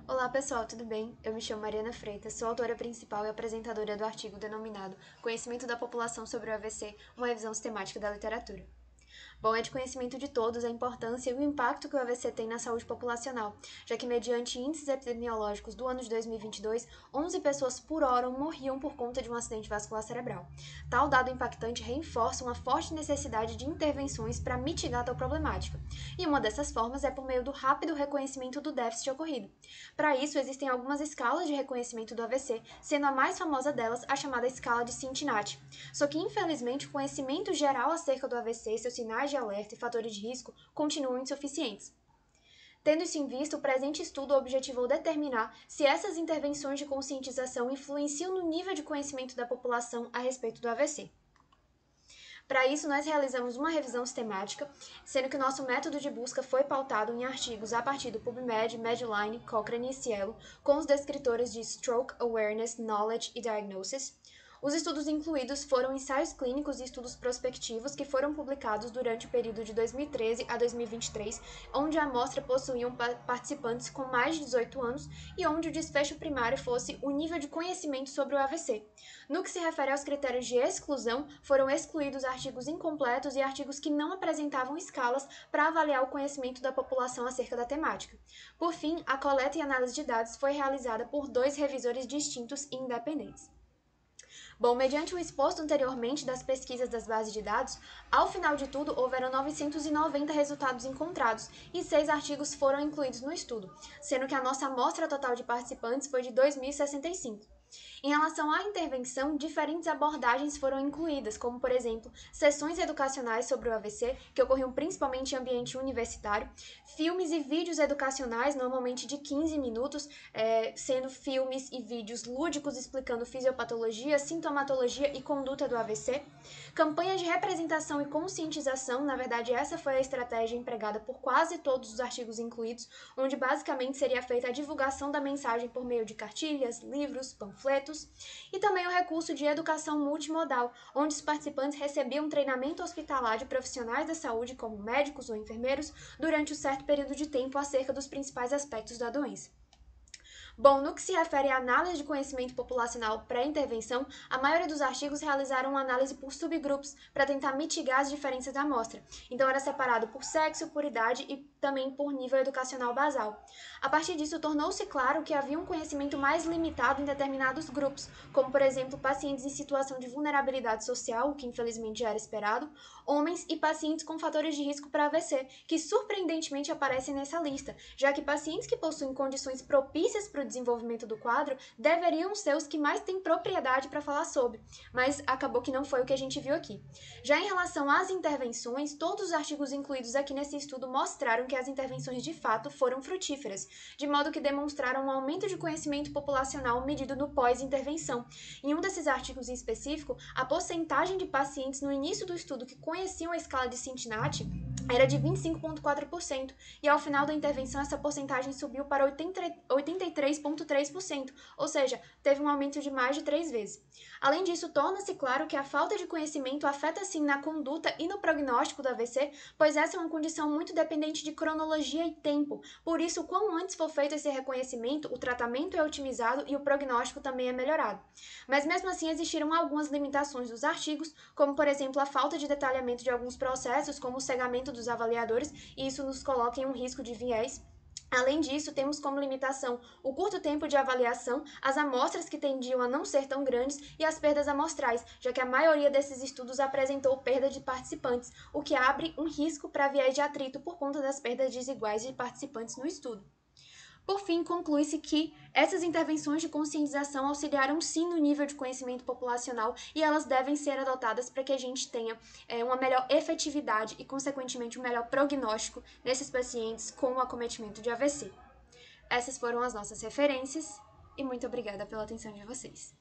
Olá pessoal, tudo bem? Eu me chamo Mariana Freitas, sou autora principal e apresentadora do artigo denominado Conhecimento da População sobre o AVC, uma revisão sistemática da literatura. Bom, é de conhecimento de todos a importância e o impacto que o AVC tem na saúde populacional, já que, mediante índices epidemiológicos do ano de 2022, 11 pessoas por hora morriam por conta de um acidente vascular cerebral. Tal dado impactante reforça uma forte necessidade de intervenções para mitigar tal problemática, e uma dessas formas é por meio do rápido reconhecimento do déficit ocorrido. Para isso, existem algumas escalas de reconhecimento do AVC, sendo a mais famosa delas a chamada escala de Cincinnati. Só que, infelizmente, o conhecimento geral acerca do AVC, seus sinais de alerta e fatores de risco continuam insuficientes. Tendo isso em vista, o presente estudo objetivou determinar se essas intervenções de conscientização influenciam no nível de conhecimento da população a respeito do AVC. Para isso, nós realizamos uma revisão sistemática, sendo que o nosso método de busca foi pautado em artigos a partir do PubMed, Medline, Cochrane e Cielo, com os descritores de Stroke Awareness, Knowledge e Diagnosis. Os estudos incluídos foram ensaios clínicos e estudos prospectivos que foram publicados durante o período de 2013 a 2023, onde a amostra possuíam participantes com mais de 18 anos e onde o desfecho primário fosse o nível de conhecimento sobre o AVC. No que se refere aos critérios de exclusão, foram excluídos artigos incompletos e artigos que não apresentavam escalas para avaliar o conhecimento da população acerca da temática. Por fim, a coleta e análise de dados foi realizada por 2 revisores distintos e independentes. Bom, mediante o exposto anteriormente das pesquisas das bases de dados, ao final de tudo, houveram 990 resultados encontrados e 6 artigos foram incluídos no estudo, sendo que a nossa amostra total de participantes foi de 2.065. Em relação à intervenção, diferentes abordagens foram incluídas, como, por exemplo, sessões educacionais sobre o AVC, que ocorriam principalmente em ambiente universitário, filmes e vídeos educacionais, normalmente de 15 minutos, sendo filmes e vídeos lúdicos explicando fisiopatologia, sintomatologia e conduta do AVC, campanhas de representação e conscientização, na verdade essa foi a estratégia empregada por quase todos os artigos incluídos, onde basicamente seria feita a divulgação da mensagem por meio de cartilhas, livros, panfletos, e também o recurso de educação multimodal, onde os participantes recebiam treinamento hospitalar de profissionais da saúde, como médicos ou enfermeiros, durante um certo período de tempo acerca dos principais aspectos da doença. Bom, no que se refere à análise de conhecimento populacional pré-intervenção, a maioria dos artigos realizaram uma análise por subgrupos para tentar mitigar as diferenças da amostra. Então, era separado por sexo, por idade e também por nível educacional basal. A partir disso, tornou-se claro que havia um conhecimento mais limitado em determinados grupos, como, por exemplo, pacientes em situação de vulnerabilidade social, o que infelizmente já era esperado, homens e pacientes com fatores de risco para AVC, que surpreendentemente aparecem nessa lista, já que pacientes que possuem condições propícias para o desenvolvimento do quadro deveriam ser os que mais têm propriedade para falar sobre, mas acabou que não foi o que a gente viu aqui. Já em relação às intervenções, todos os artigos incluídos aqui nesse estudo mostraram que as intervenções de fato foram frutíferas, de modo que demonstraram um aumento de conhecimento populacional medido no pós-intervenção. Em um desses artigos em específico, a porcentagem de pacientes no início do estudo que conheciam a escala de Cincinnati era de 25,4%, e ao final da intervenção essa porcentagem subiu para 83,3%, ou seja, teve um aumento de mais de 3 vezes. Além disso, torna-se claro que a falta de conhecimento afeta sim na conduta e no prognóstico do AVC, pois essa é uma condição muito dependente de cronologia e tempo. Por isso, quanto antes for feito esse reconhecimento, o tratamento é otimizado e o prognóstico também é melhorado. Mas mesmo assim existiram algumas limitações dos artigos, como por exemplo a falta de detalhamento de alguns processos, como o cegamento dos avaliadores, e isso nos coloca em um risco de viés. Além disso, temos como limitação o curto tempo de avaliação, as amostras que tendiam a não ser tão grandes e as perdas amostrais, já que a maioria desses estudos apresentou perda de participantes, o que abre um risco para viés de atrito por conta das perdas desiguais de participantes no estudo. Por fim, conclui-se que essas intervenções de conscientização auxiliaram sim no nível de conhecimento populacional e elas devem ser adotadas para que a gente tenha uma melhor efetividade e, consequentemente, um melhor prognóstico nesses pacientes com o acometimento de AVC. Essas foram as nossas referências e muito obrigada pela atenção de vocês.